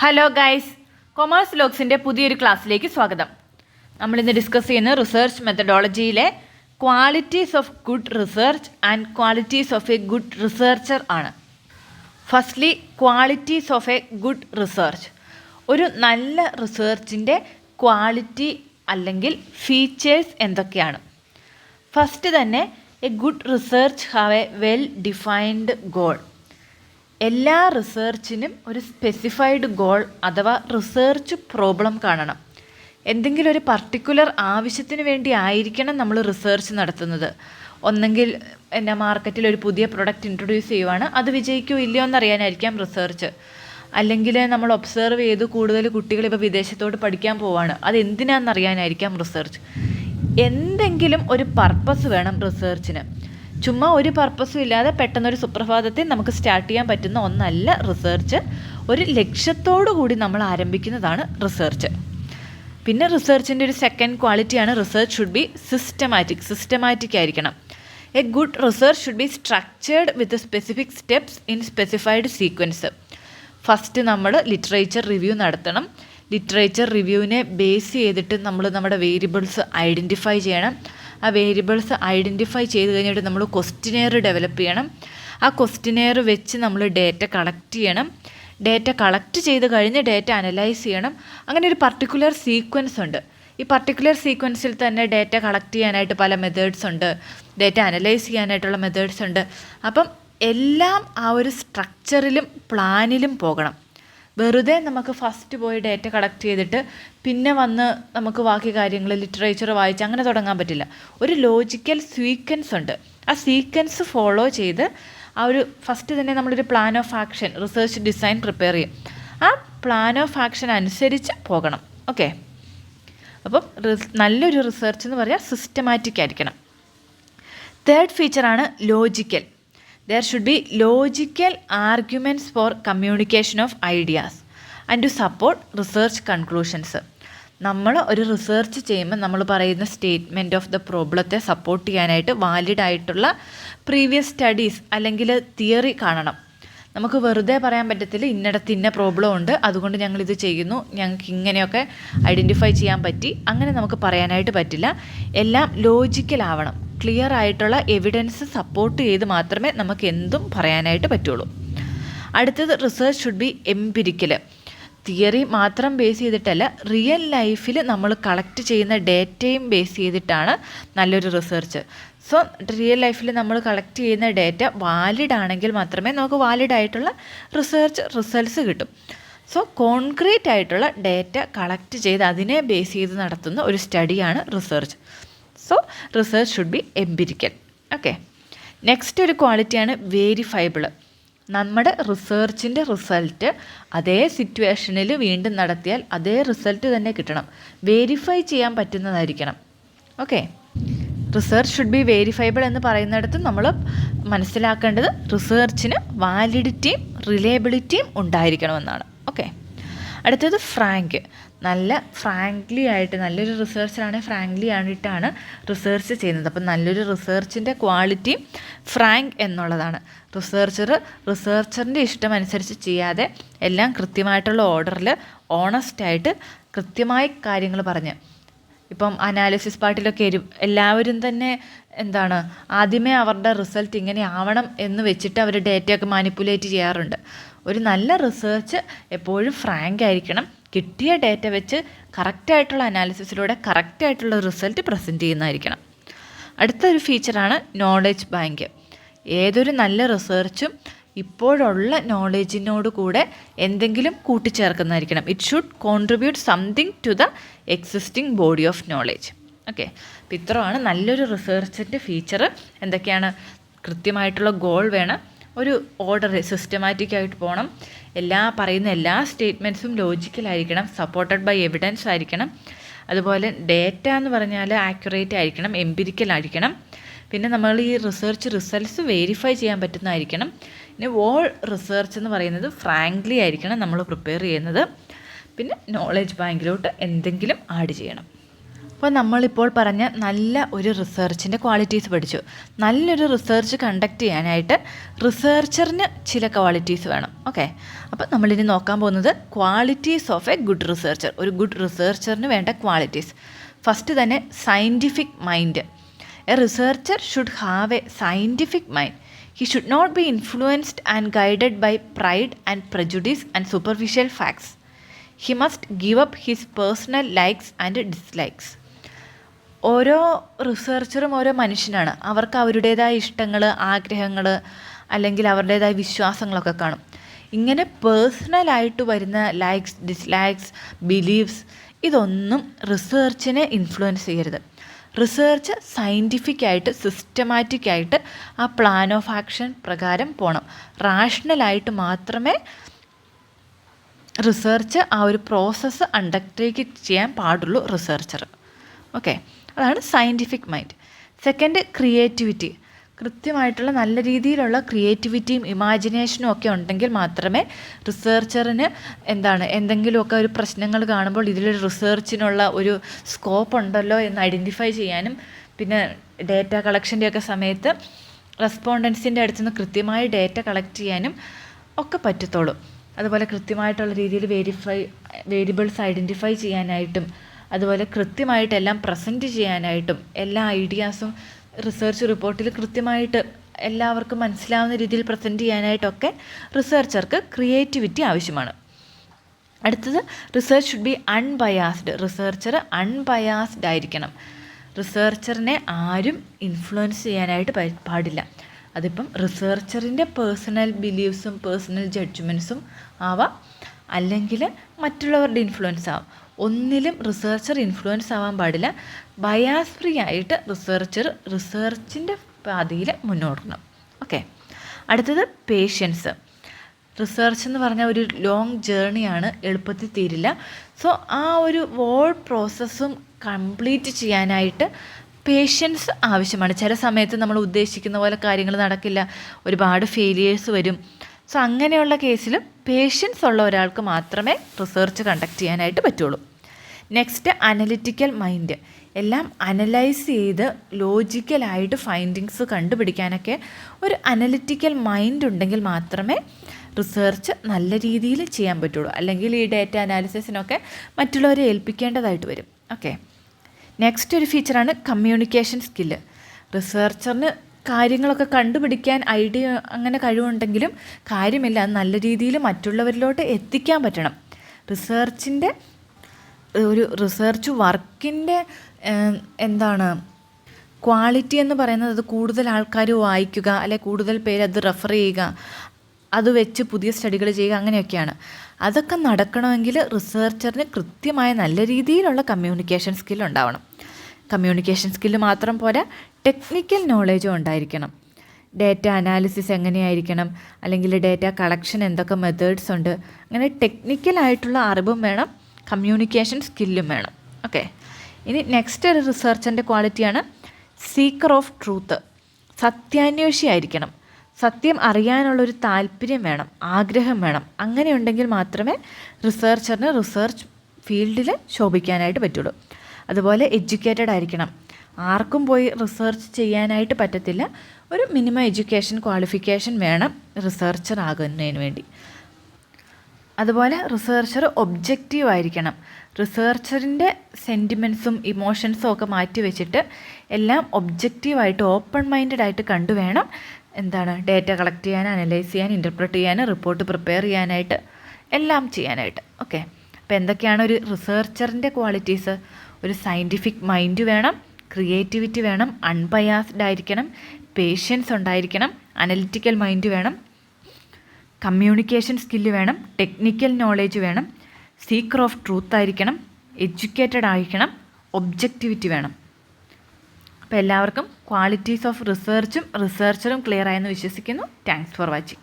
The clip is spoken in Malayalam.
ഹലോ ഗൈസ്, കൊമേഴ്സ് ലോക്സിൻ്റെ പുതിയൊരു ക്ലാസ്സിലേക്ക് സ്വാഗതം. നമ്മളിന്ന് ഡിസ്കസ് ചെയ്യുന്ന റിസർച്ച് മെത്തഡോളജിയിലെ qualities of good research and qualities of a good researcher ആണ്. Firstly, qualities of a good research. ഒരു നല്ല റിസർച്ചിൻ്റെ ക്വാളിറ്റി അല്ലെങ്കിൽ ഫീച്ചേഴ്സ് എന്തൊക്കെയാണ്? ഫസ്റ്റ് തന്നെ, a good research have a well defined goal. എല്ലാ റിസർച്ചിനും ഒരു സ്പെസിഫൈഡ് ഗോൾ അഥവാ റിസർച്ച് പ്രോബ്ലം കാണണം. എന്തെങ്കിലും ഒരു പർട്ടിക്കുലർ ആവശ്യത്തിന് വേണ്ടി ആയിരിക്കണം നമ്മൾ റിസർച്ച് നടത്തുന്നത്. ഒന്നെങ്കിൽ മാർക്കറ്റിൽ ഒരു പുതിയ പ്രൊഡക്റ്റ് ഇൻട്രൊഡ്യൂസ് ചെയ്യുവാണ്, അത് വിജയിക്കുമോ ഇല്ലയോ എന്നറിയാനായിരിക്കാം റിസർച്ച്. അല്ലെങ്കിൽ നമ്മൾ ഒബ്സർവ് ചെയ്ത് കൂടുതൽ കുട്ടികൾ ഇപ്പോൾ വിദേശത്തോട്ട് പഠിക്കാൻ പോവാണ്, അത് എന്തിനാണെന്നറിയാനായിരിക്കാം റിസർച്ച്. എന്തെങ്കിലും ഒരു പർപ്പസ് വേണം റിസർച്ചിന്. ചുമ്മാ ഒരു പർപ്പസും ഇല്ലാതെ പെട്ടെന്നൊരു സുപ്രഭാതത്തിൽ നമുക്ക് സ്റ്റാർട്ട് ചെയ്യാൻ പറ്റുന്ന ഒന്നല്ല റിസർച്ച്. ഒരു ലക്ഷ്യത്തോടു കൂടി നമ്മൾ ആരംഭിക്കുന്നതാണ് റിസർച്ച്. പിന്നെ റിസർച്ചിൻ്റെ ഒരു സെക്കൻഡ് ക്വാളിറ്റിയാണ് റിസർച്ച് ഷുഡ് ബി സിസ്റ്റമാറ്റിക് ആയിരിക്കണം. A good research should B structured with specific steps in specified sequence. First നമ്മൾ ലിറ്ററേച്ചർ റിവ്യൂ നടത്തണം. ലിറ്ററേച്ചർ റിവ്യൂവിനെ ബേസ് ചെയ്തിട്ട് നമ്മൾ നമ്മുടെ വേരിയബിൾസ് ഐഡൻറ്റിഫൈ ചെയ്യണം. ആ വേരിയബിൾസ് ഐഡൻറ്റിഫൈ ചെയ്ത് കഴിഞ്ഞിട്ട് നമ്മൾ ക്വസ്റ്റിനെയർ ഡെവലപ്പ് ചെയ്യണം. ആ ക്വസ്റ്റിനെയർ വെച്ച് നമ്മൾ ഡേറ്റ കളക്ട് ചെയ്യണം. ഡേറ്റ കളക്ട് ചെയ്ത് കഴിഞ്ഞ് ഡേറ്റ അനലൈസ് ചെയ്യണം. അങ്ങനെ ഒരു പർട്ടിക്കുലർ സീക്വൻസ് ഉണ്ട്. ഈ പർട്ടിക്കുലർ സീക്വൻസിൽ തന്നെ ഡേറ്റ കളക്ട് ചെയ്യാനായിട്ട് പല മെത്തേഡ്സ് ഉണ്ട്, ഡേറ്റ അനലൈസ് ചെയ്യാനായിട്ടുള്ള മെത്തേഡ്സ് ഉണ്ട്. അപ്പം എല്ലാം ആ ഒരു സ്ട്രക്ചറിലും പ്ലാനിലും പോകണം. വെറുതെ നമുക്ക് ഫസ്റ്റ് പോയി ഡേറ്റ കളക്ട് ചെയ്തിട്ട് പിന്നെ വന്ന് നമുക്ക് ബാക്കി കാര്യങ്ങൾ ലിറ്ററേച്ചർ വായിച്ച് അങ്ങനെ തുടങ്ങാൻ പറ്റില്ല. ഒരു ലോജിക്കൽ സീക്വൻസ് ഉണ്ട്. ആ സീക്വൻസ് ഫോളോ ചെയ്ത് ആ ഒരു ഫസ്റ്റ് തന്നെ നമ്മളൊരു plan of action, research design prepare ചെയ്യും. ആ പ്ലാൻ ഓഫ് ആക്ഷൻ അനുസരിച്ച് പോകണം. ഓക്കെ, അപ്പം നല്ലൊരു റിസർച്ച് എന്ന് പറയാൻ സിസ്റ്റമാറ്റിക് ആയിരിക്കണം. തേർഡ് ഫീച്ചറാണ് logical. There should be logical arguments for communication of ideas and to support research conclusions. നമ്മൾ ഒരു റിസർച്ച് ചെയ്യുമ്പോൾ നമ്മൾ പറയുന്ന സ്റ്റേറ്റ്മെൻറ്റ് ഓഫ് ദ പ്രോബ്ലത്തെ സപ്പോർട്ട് ചെയ്യാനായിട്ട് വാലിഡ് ആയിട്ടുള്ള പ്രീവിയസ് സ്റ്റഡീസ് അല്ലെങ്കിൽ തിയറി കാണണം. നമുക്ക് വെറുതെ പറയാൻ പറ്റത്തില്ല ഇന്നിടത്ത് ഇന്ന പ്രോബ്ലം ഉണ്ട്, അതുകൊണ്ട് ഞങ്ങളിത് ചെയ്യുന്നു, ഞങ്ങൾക്ക് ഇങ്ങനെയൊക്കെ ഐഡൻറ്റിഫൈ ചെയ്യാൻ പറ്റി, അങ്ങനെ നമുക്ക് പറയാനായിട്ട് പറ്റില്ല. എല്ലാം ലോജിക്കൽ ആവണം. ക്ലിയർ ആയിട്ടുള്ള എവിഡൻസ് സപ്പോർട്ട് ചെയ്ത് മാത്രമേ നമുക്ക് എന്തും പറയാനായിട്ട് പറ്റുള്ളൂ. അടുത്തത്, research should be empirical. Theory മാത്രം ബേസ് ചെയ്തിട്ടല്ല, റിയൽ ലൈഫിൽ നമ്മൾ കളക്ട് ചെയ്യുന്ന ഡേറ്റയും ബേസ് ചെയ്തിട്ടാണ് നല്ലൊരു റിസർച്ച്. സോ റിയൽ ലൈഫിൽ നമ്മൾ കളക്ട് ചെയ്യുന്ന ഡേറ്റ വാലിഡ് ആണെങ്കിൽ മാത്രമേ നമുക്ക് വാലിഡ് ആയിട്ടുള്ള റിസർച്ച് റിസൾട്ട്സ് കിട്ടും. സോ കോൺക്രീറ്റ് ആയിട്ടുള്ള ഡേറ്റ കളക്ട് ചെയ്ത് അതിനെ ബേസ് ചെയ്ത് നടത്തുന്ന ഒരു സ്റ്റഡിയാണ് research. So research should be empirical. Okay, next ഒരു ക്വാളിറ്റിയാണ് വേരിഫയബിൾ. നമ്മുടെ റിസർച്ചിൻ്റെ റിസൾട്ട് അതേ സിറ്റുവേഷനിൽ വീണ്ടും നടത്തിയാൽ അതേ റിസൾട്ട് തന്നെ കിട്ടണം. വേരിഫൈ ചെയ്യാൻ പറ്റുന്നതായിരിക്കണം. Okay, research should be verifiable എന്ന് പറയുന്നിടത്ത് നമ്മൾ മനസ്സിലാക്കേണ്ടത് റിസർച്ചിന് വാലിഡിറ്റിയും റിലയബിലിറ്റിയും ഉണ്ടായിരിക്കണമെന്നാണ്. ഓക്കെ, അടുത്തത് ഫ്രാങ്ക്. നല്ല ഫ്രാങ്ക്ലി ആയിട്ട്, നല്ലൊരു റിസർച്ചറാണെങ്കിൽ ഫ്രാങ്ക്ലി ആയിട്ടാണ് റിസർച്ച് ചെയ്യുന്നത്. അപ്പം നല്ലൊരു റിസർച്ചിൻ്റെ ക്വാളിറ്റി ഫ്രാങ്ക് എന്നുള്ളതാണ്. റിസർച്ചറിൻ്റെ ഇഷ്ടമനുസരിച്ച് ചെയ്യാതെ എല്ലാം കൃത്യമായിട്ടുള്ള ഓർഡറിൽ ഓണസ്റ്റായിട്ട് കൃത്യമായി കാര്യങ്ങൾ പറഞ്ഞ്, ഇപ്പം അനാലിസിസ് പാർട്ടിലൊക്കെ എല്ലാവരും തന്നെ ആദ്യമേ അവരുടെ റിസൾട്ട് ഇങ്ങനെ ആവണം എന്ന് വെച്ചിട്ട് അവർ ഡേറ്റയൊക്കെ മാനിപ്പുലേറ്റ് ചെയ്യാറുണ്ട്. ഒരു നല്ല റിസർച്ച് എപ്പോഴും ഫ്രാങ്ക് ആയിരിക്കണം. കിട്ടിയ ഡേറ്റ വെച്ച് കറക്റ്റായിട്ടുള്ള അനാലിസിസിലൂടെ കറക്റ്റായിട്ടുള്ള റിസൾട്ട് പ്രസൻറ്റ് ചെയ്യുന്നതായിരിക്കണം. അടുത്തൊരു ഫീച്ചറാണ് നോളജ് ബാങ്ക്. ഏതൊരു നല്ല റിസർച്ചും ഇപ്പോഴുള്ള നോളേജിനോട് കൂടെ എന്തെങ്കിലും കൂട്ടിച്ചേർക്കുന്നതായിരിക്കണം. It should contribute something to the existing body of knowledge. Okay, അപ്പോൾ ഇത്രയാണ് നല്ലൊരു റിസർച്ചിൻ്റെ ഫീച്ചർ. എന്തൊക്കെയാണ്? കൃത്യമായിട്ടുള്ള ഗോൾ വേണം, ഒരു ഓർഡർ സിസ്റ്റമാറ്റിക് ആയിട്ട് പോകണം, പറയുന്ന എല്ലാ സ്റ്റേറ്റ്മെൻറ്റ്സും ലോജിക്കലായിരിക്കണം, സപ്പോർട്ടഡ് ബൈ എവിഡൻസ് ആയിരിക്കണം. അതുപോലെ ഡേറ്റ എന്ന് പറഞ്ഞാൽ ആക്യുറേറ്റ് ആയിരിക്കണം, എംപിരിക്കൽ ആയിരിക്കണം. പിന്നെ നമ്മൾ ഈ റിസർച്ച് റിസൾട്ട്സ് വെരിഫൈ ചെയ്യാൻ പറ്റുന്നതായിരിക്കണം. പിന്നെ ഓൾ റിസർച്ച് എന്ന് പറയുന്നത് ഫ്രാങ്ക്ലി ആയിരിക്കണം നമ്മൾ പ്രിപ്പയർ ചെയ്യുന്നത്. പിന്നെ നോളജ് ബാങ്കിലോട്ട് എന്തെങ്കിലും ആഡ് ചെയ്യണം. അപ്പോൾ നമ്മളിപ്പോൾ പറഞ്ഞ നല്ല ഒരു റിസർച്ചിൻ്റെ ക്വാളിറ്റീസ് പഠിച്ചു. നല്ലൊരു റിസർച്ച് കണ്ടക്ട് ചെയ്യാനായിട്ട് റിസർച്ചറിന് ചില ക്വാളിറ്റീസ് വേണം. ഓക്കെ, അപ്പോൾ നമ്മളിനി നോക്കാൻ പോകുന്നത് qualities of a good researcher. ഒരു ഗുഡ് റിസർച്ചറിന് വേണ്ട ക്വാളിറ്റീസ്. ഫസ്റ്റ് തന്നെ scientific mind. A researcher should have A scientific mind. He should not be influenced and guided by pride and prejudice and superficial facts. He must give up his personal likes and dislikes. ഓരോ റിസർച്ചറും ഓരോ മനുഷ്യനാണ്. അവർക്ക് അവരുടേതായ ഇഷ്ടങ്ങൾ, ആഗ്രഹങ്ങൾ, അല്ലെങ്കിൽ അവരുടേതായ വിശ്വാസങ്ങളൊക്കെ കാണും. ഇങ്ങനെ പേഴ്സണലായിട്ട് വരുന്ന ലൈക്സ്, ഡിസ്ലൈക്സ്, ബിലീവ്സ് ഇതൊന്നും റിസർച്ചിനെ ഇൻഫ്ലുവൻസ് ചെയ്യരുത്. റിസർച്ച് സയൻറ്റിഫിക്കായിട്ട്, സിസ്റ്റമാറ്റിക്കായിട്ട് ആ പ്ലാൻ ഓഫ് ആക്ഷൻ പ്രകാരം പോകണം. റാഷണലായിട്ട് മാത്രമേ റിസർച്ച് ആ ഒരു പ്രോസസ്സ് അണ്ടർടേക്ക് ചെയ്യാൻ പാടുള്ളൂ റിസർച്ചർ. ഓക്കെ, അതാണ് സയൻറ്റിഫിക് മൈൻഡ്. Second, creativity. കൃത്യമായിട്ടുള്ള നല്ല രീതിയിലുള്ള ക്രിയേറ്റിവിറ്റിയും ഇമാജിനേഷനും ഒക്കെ ഉണ്ടെങ്കിൽ മാത്രമേ റിസർച്ചറിന് എന്തെങ്കിലുമൊക്കെ ഒരു പ്രശ്നങ്ങൾ കാണുമ്പോൾ ഇതിലൊരു റിസർച്ചിനുള്ള ഒരു സ്കോപ്പ് ഉണ്ടല്ലോ എന്ന് ഐഡൻറ്റിഫൈ ചെയ്യാനും, പിന്നെ ഡേറ്റ കളക്ഷൻ്റെയൊക്കെ സമയത്ത് റെസ്പോണ്ടൻസിൻ്റെ അടുത്ത് നിന്ന് കൃത്യമായി ഡേറ്റ കളക്ട് ചെയ്യാനും ഒക്കെ പറ്റത്തുള്ളൂ. അതുപോലെ കൃത്യമായിട്ടുള്ള രീതിയിൽ വേരിയബിൾസ് ഐഡൻറ്റിഫൈ ചെയ്യാനായിട്ടും, അതുപോലെ കൃത്യമായിട്ടെല്ലാം പ്രസൻറ്റ് ചെയ്യാനായിട്ടും, എല്ലാ ഐഡിയാസും റിസർച്ച് റിപ്പോർട്ടിൽ കൃത്യമായിട്ട് എല്ലാവർക്കും മനസ്സിലാവുന്ന രീതിയിൽ പ്രസൻറ്റ് ചെയ്യാനായിട്ടൊക്കെ റിസർച്ചർക്ക് ക്രിയേറ്റിവിറ്റി ആവശ്യമാണ്. അടുത്തത്, research should B unbiased. Researcher unbiased ആയിരിക്കണം. റിസർച്ചറിനെ ആരും ഇൻഫ്ലുവൻസ് ചെയ്യാനായിട്ട് പാടില്ല. അതിപ്പം റിസർച്ചറിൻ്റെ പേഴ്സണൽ ബിലീവ്സും പേഴ്സണൽ ജഡ്ജ്മെൻറ്റ്സും ആവാം, അല്ലെങ്കിൽ മറ്റുള്ളവരുടെ ഇൻഫ്ലുവൻസ് ആവാം. ഒന്നിലും റിസർച്ചർ ഇൻഫ്ലുവൻസ് ആവാൻ പാടില്ല. ബയാസ് ഫ്രീ ആയിട്ട് റിസർച്ചിൻ്റെ പാതയിൽ മുന്നോടണം. ഓക്കെ, അടുത്തത് പേഷ്യൻസ്. റിസർച്ച് എന്ന് പറഞ്ഞാൽ ഒരു ലോങ് ജേർണിയാണ്, എളുപ്പത്തിൽ തീരില്ല. സോ ആ ഒരു ഹോൾ പ്രോസസ്സും കംപ്ലീറ്റ് ചെയ്യാനായിട്ട് പേഷ്യൻസ് ആവശ്യമാണ്. ചില സമയത്ത് നമ്മൾ ഉദ്ദേശിക്കുന്ന പോലെ കാര്യങ്ങൾ നടക്കില്ല, ഒരുപാട് ഫെയിലിയേഴ്സ് വരും. സോ അങ്ങനെയുള്ള കേസിലും പേഷ്യൻസ് ഉള്ള ഒരാൾക്ക് മാത്രമേ റിസർച്ച് കണ്ടക്ട് ചെയ്യാനായിട്ട് പറ്റുള്ളൂ. Next, analytical mind. എല്ലാം അനലൈസ് ചെയ്ത് ലോജിക്കലായിട്ട് ഫൈൻഡിങ്സ് കണ്ടുപിടിക്കാനൊക്കെ ഒരു അനലിറ്റിക്കൽ മൈൻഡ് ഉണ്ടെങ്കിൽ മാത്രമേ റിസർച്ച് നല്ല രീതിയിൽ ചെയ്യാൻ പറ്റുള്ളൂ. അല്ലെങ്കിൽ ഈ ഡേറ്റ അനാലിസിസിനൊക്കെ മറ്റുള്ളവരെ ഏൽപ്പിക്കേണ്ടതായിട്ട് വരും. ഓക്കെ, നെക്സ്റ്റ് ഒരു ഫീച്ചറാണ് കമ്മ്യൂണിക്കേഷൻ സ്കില്ല്. റിസർച്ചറിന് കാര്യങ്ങളൊക്കെ കണ്ടുപിടിക്കാൻ ഐഡിയ അങ്ങനെ കഴിവുണ്ടെങ്കിലും കാര്യമില്ല, അത് നല്ല രീതിയിൽ മറ്റുള്ളവരിലോട്ട് എത്തിക്കാൻ പറ്റണം. റിസർച്ചിൻ്റെ ഒരു റിസർച്ച് വർക്കിൻ്റെ ക്വാളിറ്റി എന്ന് പറയുന്നത് അത് കൂടുതൽ ആൾക്കാർ വായിക്കുക, അല്ലെ കൂടുതൽ പേര് അത് റെഫർ ചെയ്യുക, അത് വെച്ച് പുതിയ സ്റ്റഡികൾ ചെയ്യുക, അങ്ങനെയൊക്കെയാണ്. അതൊക്കെ നടക്കണമെങ്കിൽ റിസർച്ചറിന് കൃത്യമായ നല്ല രീതിയിലുള്ള കമ്മ്യൂണിക്കേഷൻ സ്കിൽ ഉണ്ടാവണം. കമ്മ്യൂണിക്കേഷൻ സ്കില്ല് മാത്രം പോരാ, ടെക്നിക്കൽ നോളേജും ഉണ്ടായിരിക്കണം. ഡേറ്റ അനാലിസിസ് എങ്ങനെയായിരിക്കണം, അല്ലെങ്കിൽ ഡേറ്റ കളക്ഷൻ എന്തൊക്കെ മെത്തേഡ്സ് ഉണ്ട്, അങ്ങനെ ടെക്നിക്കലായിട്ടുള്ള അറിവും വേണം, കമ്മ്യൂണിക്കേഷൻ സ്കില്ലും വേണം. ഓക്കെ, ഇനി നെക്സ്റ്റ് ഒരു റിസർച്ചറിൻ്റെ ക്വാളിറ്റിയാണ് സീക്കർ ഓഫ് ട്രൂത്ത്. സത്യാന്വേഷി ആയിരിക്കണം. സത്യം അറിയാനുള്ളൊരു താല്പര്യം വേണം, ആഗ്രഹം വേണം. അങ്ങനെയുണ്ടെങ്കിൽ മാത്രമേ റിസർച്ചറിന് റിസർച്ച് ഫീൽഡിൽ ശോഭിക്കാനായിട്ട് പറ്റുള്ളൂ. അതുപോലെ എഡ്യൂക്കേറ്റഡ് ആയിരിക്കണം. ആർക്കും പോയി റിസർച്ച് ചെയ്യാനായിട്ട് പറ്റത്തില്ല. ഒരു മിനിമം എഡ്യൂക്കേഷൻ ക്വാളിഫിക്കേഷൻ വേണം റിസർച്ചർ ആകുന്നതിന് വേണ്ടി. അതുപോലെ റിസർച്ചർ ഒബ്ജക്റ്റീവ് ആയിരിക്കണം. റിസർച്ചറിൻ്റെ സെൻറ്റിമെൻറ്റ്സും ഇമോഷൻസും ഒക്കെ മാറ്റി വെച്ചിട്ട് എല്ലാം ഒബ്ജക്റ്റീവായിട്ട് ഓപ്പൺ മൈൻഡഡ് ആയിട്ട് കണ്ടുവേണം ഡേറ്റ കളക്ട് ചെയ്യാൻ, അനലൈസ് ചെയ്യാൻ, ഇൻ്റർപ്രറ്റ് ചെയ്യാൻ, റിപ്പോർട്ട് പ്രിപ്പയർ ചെയ്യാനായിട്ട്, എല്ലാം ചെയ്യാനായിട്ട്. ഓക്കെ, അപ്പോൾ എന്തൊക്കെയാണ് ഒരു റിസർച്ചറിൻ്റെ ക്വാളിറ്റീസ്? ഒരു സയൻറ്റിഫിക് മൈൻഡ് വേണം, ക്രിയേറ്റിവിറ്റി വേണം, അൺബയാസ്ഡ് ആയിരിക്കണം, പേഷ്യൻസ് ഉണ്ടായിരിക്കണം, അനലിറ്റിക്കൽ മൈൻഡ് വേണം, കമ്മ്യൂണിക്കേഷൻ സ്കില്ല് വേണം, ടെക്നിക്കൽ നോളേജ് വേണം, സീക്കർ ഓഫ് ട്രൂത്ത് ആയിരിക്കണം, എഡ്യൂക്കേറ്റഡ് ആയിരിക്കണം, ഒബ്ജക്റ്റിവിറ്റി വേണം. അപ്പോൾ എല്ലാവർക്കും ക്വാളിറ്റീസ് ഓഫ് റിസർച്ചും റിസർച്ചറും ക്ലിയർ ആയെന്ന് വിശ്വസിക്കുന്നു. Thanks for watching.